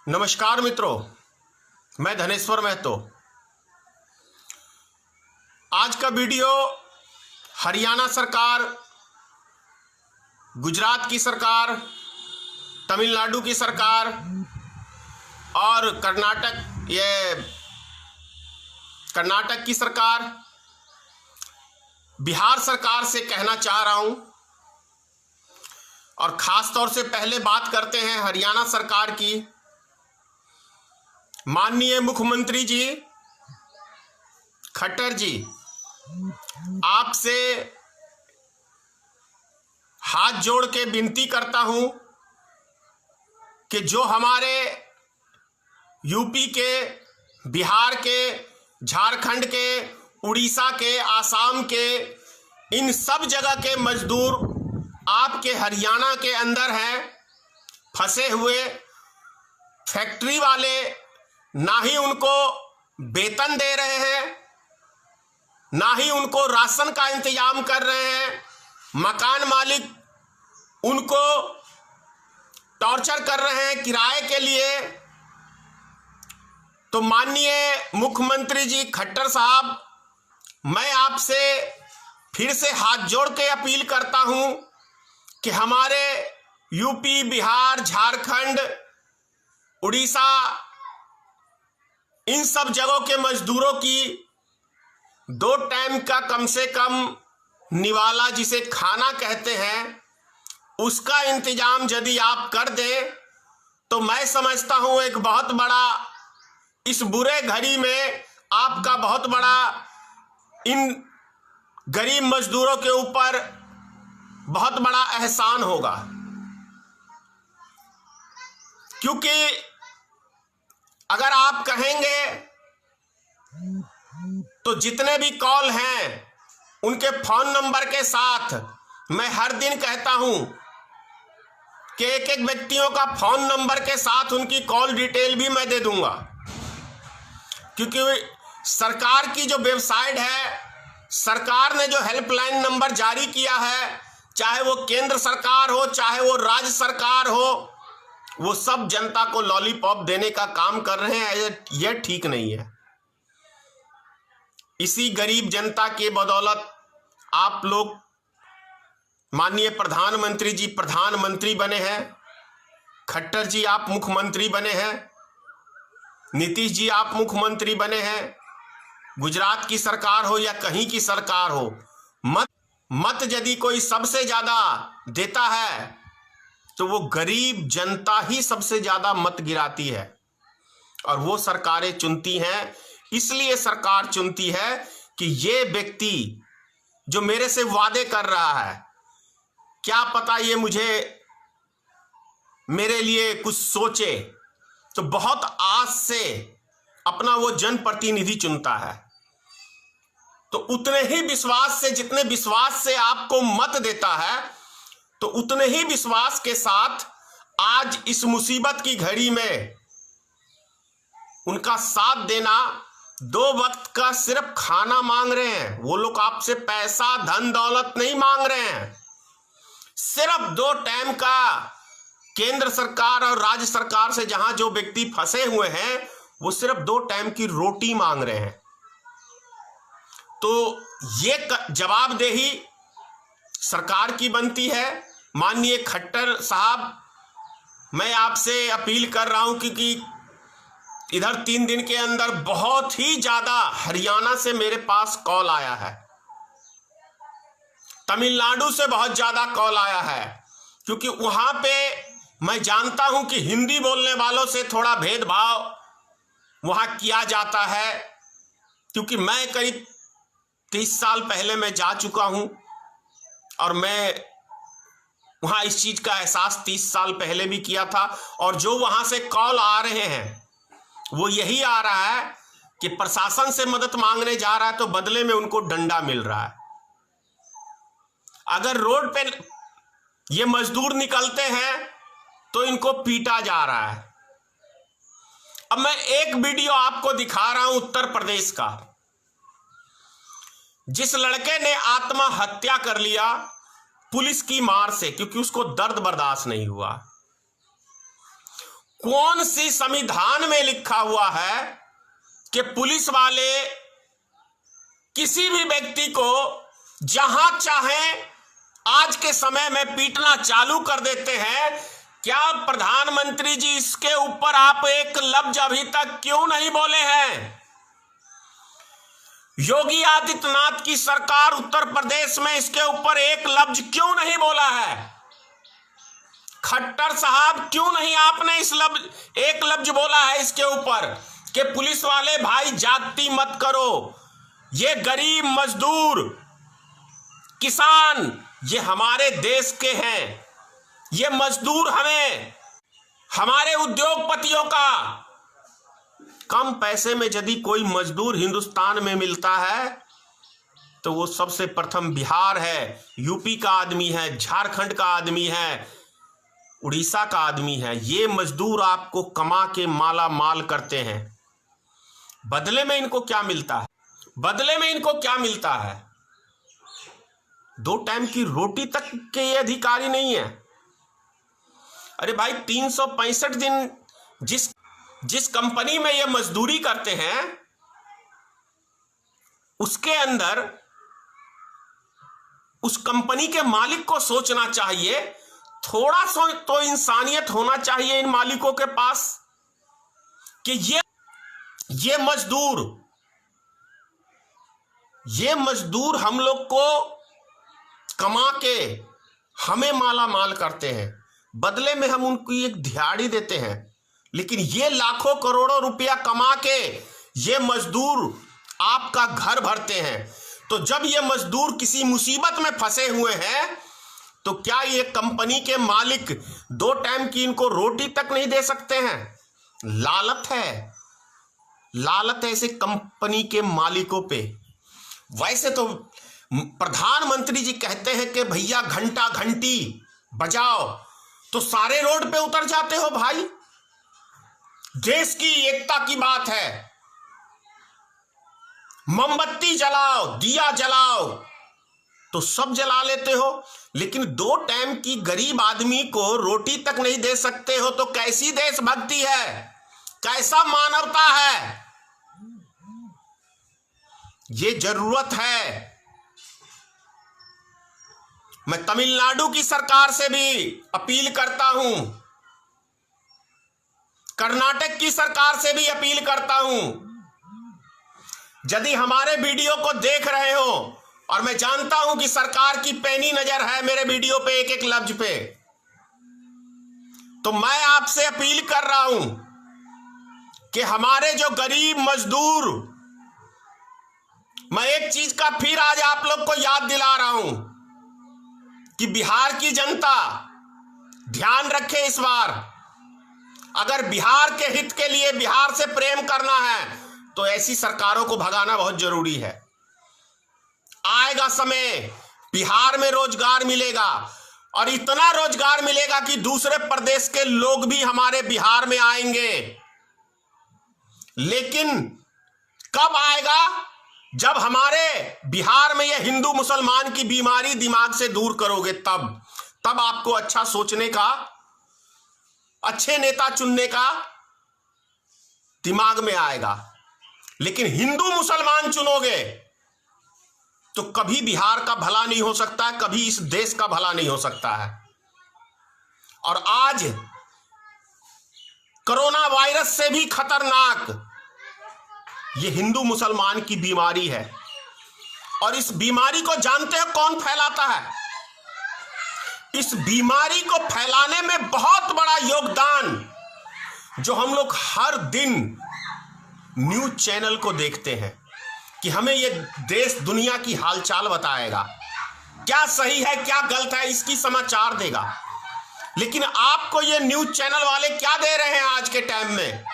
नमस्कार मित्रों, मैं धनेश्वर महतो। आज का वीडियो हरियाणा सरकार, गुजरात की सरकार, तमिलनाडु की सरकार और कर्नाटक की सरकार, बिहार सरकार से कहना चाह रहा हूं। और खास तौर से पहले बात करते हैं हरियाणा सरकार की। माननीय मुख्यमंत्री जी खट्टर जी, आपसे हाथ जोड़ के विनती करता हूं कि जो हमारे यूपी के, बिहार के, झारखंड के, उड़ीसा के, आसाम के, इन सब जगह के मजदूर आपके हरियाणा के अंदर हैं फंसे हुए। फैक्ट्री वाले ना ही उनको वेतन दे रहे हैं, ना ही उनको राशन का इंतजाम कर रहे हैं। मकान मालिक उनको टॉर्चर कर रहे हैं किराए के लिए। तो माननीय मुख्यमंत्री जी खट्टर साहब, मैं आपसे फिर से हाथ जोड़ के अपील करता हूं कि हमारे यूपी, बिहार, झारखंड, उड़ीसा, इन सब जगहों के मजदूरों की 2 टाइम का कम से कम निवाला, जिसे खाना कहते हैं, उसका इंतजाम यदि आप कर दें तो मैं समझता हूं एक बहुत बड़ा, इस बुरे घड़ी में आपका बहुत बड़ा इन गरीब मजदूरों के ऊपर बहुत बड़ा एहसान होगा। क्योंकि अगर आप कहेंगे तो जितने भी कॉल हैं उनके फोन नंबर के साथ मैं हर दिन कहता हूं कि एक एक व्यक्तियों का फोन नंबर के साथ उनकी कॉल डिटेल भी मैं दे दूंगा। क्योंकि सरकार की जो वेबसाइट है, सरकार ने जो हेल्पलाइन नंबर जारी किया है, चाहे वो केंद्र सरकार हो, चाहे वो राज्य सरकार हो, वो सब जनता को लॉलीपॉप देने का काम कर रहे हैं। यह ठीक नहीं है। इसी गरीब जनता के बदौलत आप लोग, माननीय प्रधानमंत्री जी प्रधानमंत्री बने हैं, खट्टर जी आप मुख्यमंत्री बने हैं, नीतीश जी आप मुख्यमंत्री बने हैं। गुजरात की सरकार हो या कहीं की सरकार हो, मत यदि कोई सबसे ज्यादा देता है तो वो गरीब जनता ही सबसे ज्यादा मत गिराती है। और वो सरकारें चुनती हैं। इसलिए सरकार चुनती है कि ये व्यक्ति जो मेरे से वादे कर रहा है, क्या पता ये मेरे लिए कुछ सोचे, तो बहुत आस से अपना वो जनप्रतिनिधि चुनता है। तो उतने ही विश्वास से, जितने विश्वास से आपको मत देता है, तो उतने ही विश्वास के साथ आज इस मुसीबत की घड़ी में उनका साथ देना। 2 वक्त का सिर्फ खाना मांग रहे हैं वो लोग, आपसे पैसा, धन दौलत नहीं मांग रहे हैं। सिर्फ 2 टाइम का केंद्र सरकार और राज्य सरकार से, जहां जो व्यक्ति फंसे हुए हैं, वो सिर्फ 2 टाइम की रोटी मांग रहे हैं। तो ये जवाबदेही सरकार की बनती है। माननीय खट्टर साहब, मैं आपसे अपील कर रहा हूं, क्योंकि इधर 3 दिन के अंदर बहुत ही ज्यादा हरियाणा से मेरे पास कॉल आया है, तमिलनाडु से बहुत ज्यादा कॉल आया है। क्योंकि वहां पे मैं जानता हूं कि हिंदी बोलने वालों से थोड़ा भेदभाव वहां किया जाता है। क्योंकि मैं करीब 30 साल पहले मैं जा चुका हूं और मैं वहां इस चीज का एहसास 30 साल पहले भी किया था। और जो वहां से कॉल आ रहे हैं वो यही आ रहा है कि प्रशासन से मदद मांगने जा रहा है तो बदले में उनको डंडा मिल रहा है। अगर रोड पे ये मजदूर निकलते हैं तो इनको पीटा जा रहा है। अब मैं एक वीडियो आपको दिखा रहा हूं उत्तर प्रदेश का, जिस लड़के ने आत्महत्या कर लिया पुलिस की मार से, क्योंकि उसको दर्द बर्दाश्त नहीं हुआ। कौन सी संविधान में लिखा हुआ है कि पुलिस वाले किसी भी व्यक्ति को जहां चाहें आज के समय में पीटना चालू कर देते हैं? क्या प्रधानमंत्री जी इसके ऊपर आप एक लफ्ज अभी तक क्यों नहीं बोले हैं? योगी आदित्यनाथ की सरकार उत्तर प्रदेश में इसके ऊपर एक लफ्ज क्यों नहीं बोला है? खट्टर साहब क्यों नहीं आपने एक लफ्ज बोला है इसके ऊपर कि पुलिस वाले भाई जाति मत करो, ये गरीब मजदूर किसान ये हमारे देश के हैं, ये मजदूर हमें हमारे उद्योगपतियों का कम पैसे में यदि कोई मजदूर हिंदुस्तान में मिलता है तो वो सबसे प्रथम बिहार है, यूपी का आदमी है, झारखंड का आदमी है, उड़ीसा का आदमी है। ये मजदूर आपको कमा के माला माल करते हैं। बदले में इनको क्या मिलता है? बदले में इनको क्या मिलता है? 2 टाइम की रोटी तक के ये अधिकारी नहीं है। अरे भाई 365 दिन जिस कंपनी में ये मजदूरी करते हैं उसके अंदर उस कंपनी के मालिक को सोचना चाहिए, थोड़ा सा तो इंसानियत होना चाहिए इन मालिकों के पास कि ये मजदूर हम लोग को कमा के हमें माला माल करते हैं, बदले में हम उनको एक दिहाड़ी देते हैं, लेकिन ये लाखों करोड़ों रुपया कमा के ये मजदूर आपका घर भरते हैं। तो जब ये मजदूर किसी मुसीबत में फंसे हुए हैं तो क्या ये कंपनी के मालिक 2 टाइम की इनको रोटी तक नहीं दे सकते हैं? लालत है, लालत है ऐसे कंपनी के मालिकों पे। वैसे तो प्रधानमंत्री जी कहते हैं कि भैया घंटा घंटी बजाओ, तो सारे रोड पे उतर जाते हो भाई। देश की एकता की बात है, मोमबत्ती जलाओ, दिया जलाओ, तो सब जला लेते हो, लेकिन 2 टाइम की गरीब आदमी को रोटी तक नहीं दे सकते हो। तो कैसी देशभक्ति है, कैसा मानवता है? ये जरूरत है। मैं तमिलनाडु की सरकार से भी अपील करता हूं, कर्नाटक की सरकार से भी अपील करता हूं, यदि हमारे वीडियो को देख रहे हो, और मैं जानता हूं कि सरकार की पैनी नजर है मेरे वीडियो पे एक एक लफ्ज पे, तो मैं आपसे अपील कर रहा हूं कि हमारे जो गरीब मजदूर, मैं एक चीज का फिर आज आप लोग को याद दिला रहा हूं कि बिहार की जनता ध्यान रखे इस बार, अगर बिहार के हित के लिए बिहार से प्रेम करना है तो ऐसी सरकारों को भगाना बहुत जरूरी है। आएगा समय बिहार में रोजगार मिलेगा, और इतना रोजगार मिलेगा कि दूसरे प्रदेश के लोग भी हमारे बिहार में आएंगे। लेकिन कब आएगा? जब हमारे बिहार में यह हिंदू मुसलमान की बीमारी दिमाग से दूर करोगे, तब आपको अच्छा सोचने का, अच्छे नेता चुनने का दिमाग में आएगा। लेकिन हिंदू मुसलमान चुनोगे तो कभी बिहार का भला नहीं हो सकता है, कभी इस देश का भला नहीं हो सकता है। और आज कोरोना वायरस से भी खतरनाक ये हिंदू मुसलमान की बीमारी है, और इस बीमारी को जानते हो कौन फैलाता है? इस बीमारी को फैलाने में बहुत बड़ा योगदान जो हम लोग हर दिन न्यूज चैनल को देखते हैं कि हमें ये देश दुनिया की हालचाल बताएगा, क्या सही है क्या गलत है इसकी समाचार देगा। लेकिन आपको ये न्यूज चैनल वाले क्या दे रहे हैं आज के टाइम में?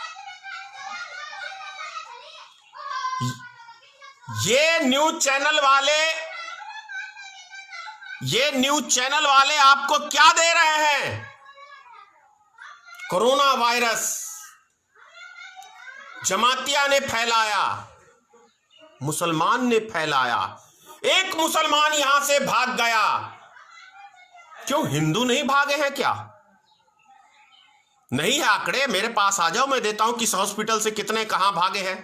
ये न्यूज चैनल वाले आपको क्या दे रहे हैं? कोरोना वायरस जमातिया ने फैलाया, मुसलमान ने फैलाया, एक मुसलमान यहां से भाग गया, क्यों हिंदू नहीं भागे हैं क्या? नहीं है आंकड़े, मेरे पास आ जाओ, मैं देता हूं किस हॉस्पिटल से कितने कहां भागे हैं।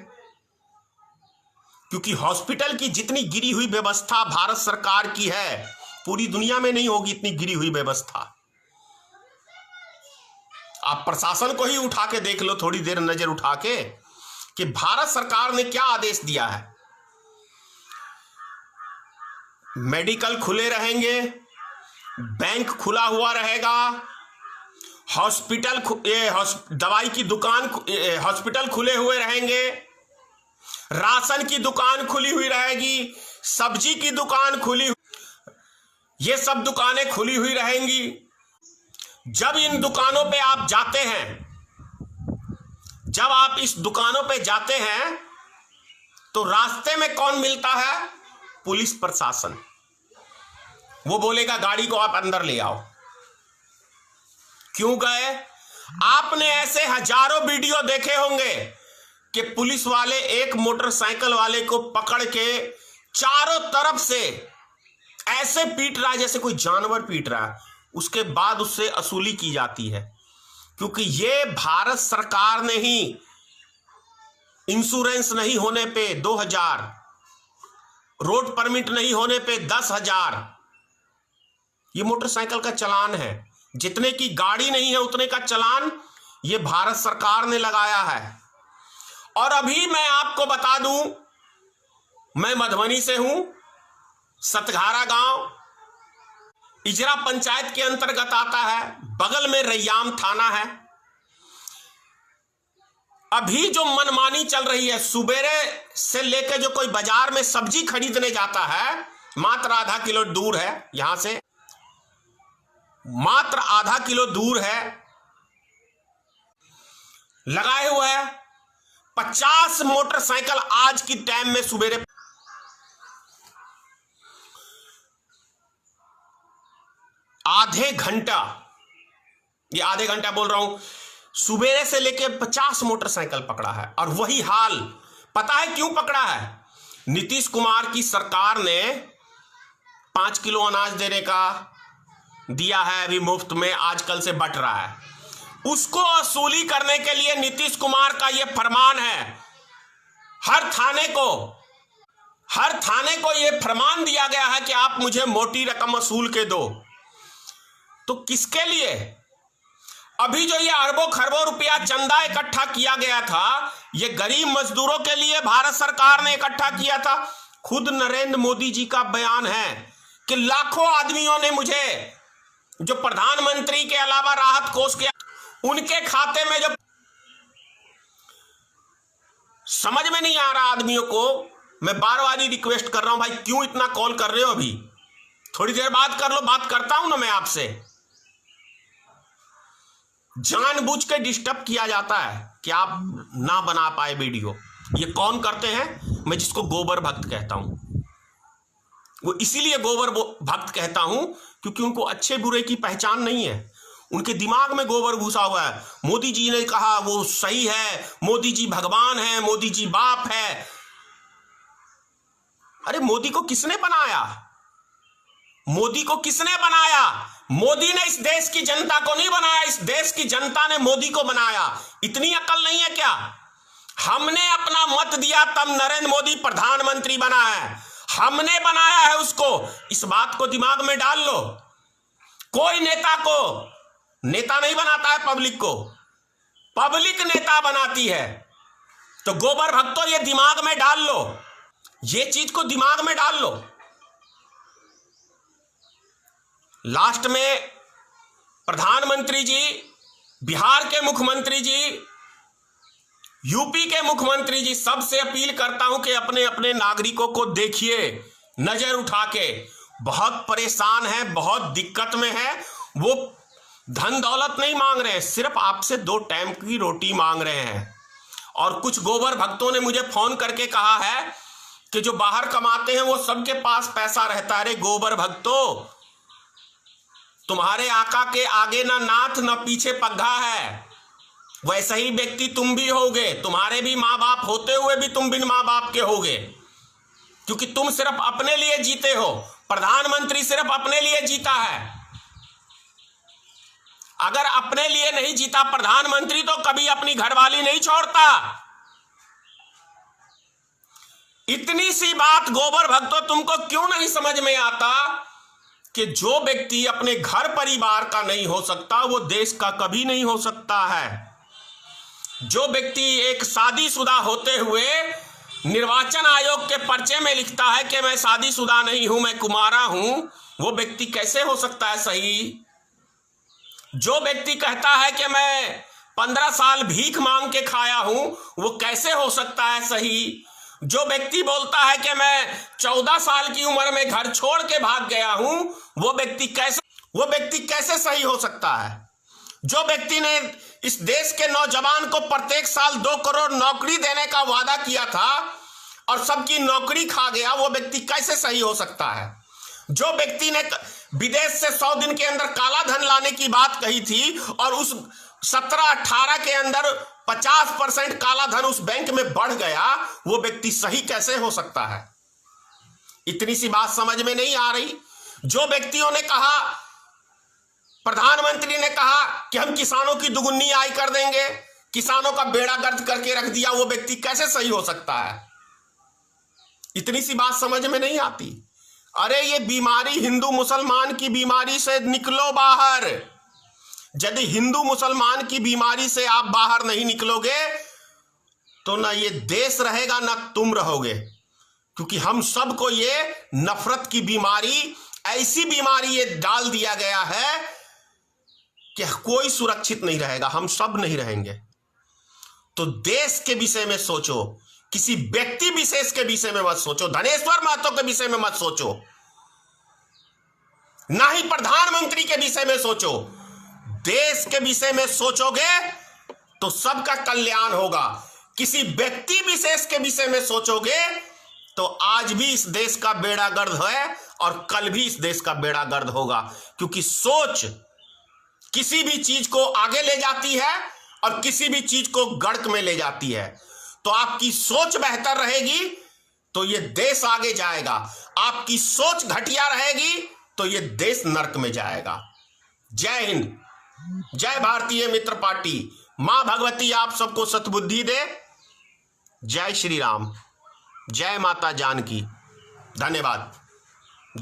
क्योंकि हॉस्पिटल की जितनी गिरी हुई व्यवस्था भारत सरकार की है, पूरी दुनिया में नहीं होगी इतनी गिरी हुई व्यवस्था। आप प्रशासन को ही उठा के देख लो, थोड़ी देर नजर उठा के, कि भारत सरकार ने क्या आदेश दिया है। मेडिकल खुले रहेंगे, बैंक खुला हुआ रहेगा, हॉस्पिटल दवाई की दुकान, हॉस्पिटल खुले हुए रहेंगे, राशन की दुकान खुली हुई रहेगी, सब्जी की दुकान खुली, ये सब दुकानें खुली हुई रहेंगी। जब इन दुकानों पे आप जाते हैं, जब आप इस दुकानों पे जाते हैं, तो रास्ते में कौन मिलता है? पुलिस प्रशासन। वो बोलेगा गाड़ी को आप अंदर ले आओ। क्यों गए? आपने ऐसे हजारों वीडियो देखे होंगे कि पुलिस वाले एक मोटरसाइकिल वाले को पकड़ के चारों तरफ से ऐसे पीट रहा है जैसे कोई जानवर पीट रहा है, उसके बाद उससे वसूली की जाती है। क्योंकि ये भारत सरकार ने ही इंश्योरेंस नहीं होने पे 2000, रोड परमिट नहीं होने पे 10,000, ये मोटरसाइकिल का चालान है। जितने की गाड़ी नहीं है उतने का चालान ये भारत सरकार ने लगाया है। और अभी मैं आपको बता दूं, मैं मधुबनी से हूं, सतघारा गांव इजरा पंचायत के अंतर्गत आता है, बगल में रैयाम थाना है। अभी जो मनमानी चल रही है, सुबेरे से लेकर जो कोई बाजार में सब्जी खरीदने जाता है, मात्र आधा किलो दूर है यहां से, मात्र आधा किलो दूर है, लगाए हुए है 50 मोटरसाइकिल आज की टाइम में सुबेरे। आधे घंटा, ये आधे घंटा बोल रहा हूं, सुबेरे से लेके 50 मोटरसाइकिल पकड़ा है। और वही हाल, पता है क्यों पकड़ा है? नीतीश कुमार की सरकार ने 5 किलो अनाज देने का दिया है, अभी मुफ्त में आजकल से बंट रहा है। उसको वसूली करने के लिए नीतीश कुमार का यह फरमान है। हर थाने को यह फरमान दिया गया है कि आप मुझे मोटी रकम वसूल के दो। तो किसके लिए? अभी जो ये अरबों खरबों रुपया चंदा इकट्ठा किया गया था, ये गरीब मजदूरों के लिए भारत सरकार ने इकट्ठा किया था। खुद नरेंद्र मोदी जी का बयान है कि लाखों आदमियों ने मुझे, जो प्रधानमंत्री के अलावा राहत कोष के, उनके खाते में, जब समझ में नहीं आ रहा आदमियों को, मैं बार बार ही रिक्वेस्ट कर रहा हूं, भाई क्यों इतना कॉल कर रहे हो? अभी थोड़ी देर बात कर लो, बात करता हूं ना मैं आपसे। जानबूझ के डिस्टर्ब किया जाता है कि आप ना बना पाए वीडियो। ये कौन करते हैं? मैं जिसको गोबर भक्त कहता हूं, वो इसीलिए गोबर भक्त कहता हूं क्योंकि उनको अच्छे बुरे की पहचान नहीं है। उनके दिमाग में गोबर घुसा हुआ है। मोदी जी ने कहा वो सही है, मोदी जी भगवान है, मोदी जी बाप है। अरे मोदी को किसने बनाया? मोदी को किसने बनाया? मोदी ने इस देश की जनता को नहीं बनाया, इस देश की जनता ने मोदी को बनाया। इतनी अकल नहीं है क्या? हमने अपना मत दिया तब नरेंद्र मोदी प्रधानमंत्री बना है, हमने बनाया है उसको। इस बात को दिमाग में डाल लो। कोई नेता को नेता नहीं बनाता है, पब्लिक को पब्लिक नेता बनाती है। तो गोबर भक्तों, ये दिमाग में डाल लो, ये चीज को दिमाग में डाल लो। लास्ट में प्रधानमंत्री जी, बिहार के मुख्यमंत्री जी, यूपी के मुख्यमंत्री जी, सबसे अपील करता हूं कि अपने अपने नागरिकों को देखिए, नजर उठा के। बहुत परेशान है, बहुत दिक्कत में है। वो धन दौलत नहीं मांग रहे हैं, सिर्फ आपसे 2 टाइम की रोटी मांग रहे हैं। और कुछ गोबर भक्तों ने मुझे फोन करके कहा है कि जो बाहर कमाते हैं वो सबके पास पैसा रहता है। अरे गोबर भक्तों, तुम्हारे आका के आगे ना नाथ ना पीछे पग्घा है। वैसा ही व्यक्ति तुम भी होगे। तुम्हारे भी माँ बाप होते हुए भी तुम बिन माँ बाप के होगे, क्योंकि तुम सिर्फ अपने लिए जीते हो। प्रधानमंत्री सिर्फ अपने लिए जीता है। अगर अपने लिए नहीं जीता प्रधानमंत्री तो कभी अपनी घरवाली नहीं छोड़ता। इतनी सी बात गोबर भक्तों तुमको क्यों नहीं समझ में आता कि जो व्यक्ति अपने घर परिवार का नहीं हो सकता वो देश का कभी नहीं हो सकता है। जो व्यक्ति एक शादीशुदा होते हुए निर्वाचन आयोग के पर्चे में लिखता है कि मैं शादीशुदा नहीं हूं, मैं कुमारा हूं, वो व्यक्ति कैसे हो सकता है सही? जो व्यक्ति कहता है कि मैं 15 साल भीख मांग के खाया हूं, वो कैसे हो सकता है सही? जो व्यक्ति बोलता है कि मैं 14 साल की उम्र में घर छोड़ के भाग गया हूं, वो व्यक्ति कैसे सही हो सकता है? जो व्यक्ति ने इस देश के नौजवान को प्रत्येक साल 2 करोड़ नौकरी देने का वादा किया था और सबकी नौकरी खा गया, वो व्यक्ति कैसे सही हो सकता है? जो व्यक्ति ने विदेश से 100 दिन के अंदर काला धन लाने की बात कही थी और उस 17-18 के अंदर 50% काला धन उस बैंक में बढ़ गया, वो व्यक्ति सही कैसे हो सकता है? इतनी सी बात समझ में नहीं आ रही। जो व्यक्तियों ने कहा, प्रधानमंत्री ने कहा कि हम किसानों की दुगुनी आय कर देंगे, किसानों का बेड़ा गर्क करके रख दिया, वो व्यक्ति कैसे सही हो सकता है? इतनी सी बात समझ में नहीं आती। अरे ये बीमारी हिंदू मुसलमान की बीमारी से निकलो बाहर। यदि हिंदू मुसलमान की बीमारी से आप बाहर नहीं निकलोगे तो ना ये देश रहेगा ना तुम रहोगे, क्योंकि हम सबको ये नफरत की बीमारी, ऐसी बीमारी ये डाल दिया गया है कि कोई सुरक्षित नहीं रहेगा, हम सब नहीं रहेंगे। तो देश के विषय में सोचो, किसी व्यक्ति विशेष के विषय में मत सोचो, धनेश्वर महतो के विषय में मत सोचो, ना ही प्रधानमंत्री के विषय में सोचो। देश के विषय में सोचोगे तो सबका कल्याण होगा। किसी व्यक्ति विशेष के विषय में सोचोगे तो आज भी इस देश का बेड़ा गर्द है और कल भी इस देश का बेड़ा गर्द होगा, क्योंकि सोच किसी भी चीज को आगे ले जाती है और किसी भी चीज को गड़क में ले जाती है। तो आपकी सोच बेहतर रहेगी तो ये देश आगे जाएगा, आपकी सोच घटिया रहेगी तो ये देश नर्क में जाएगा। जय हिंद, जय भारतीय मित्र पार्टी। मां भगवती आप सबको सद्बुद्धि दे। जय श्री राम, जय माता जानकी। धन्यवाद।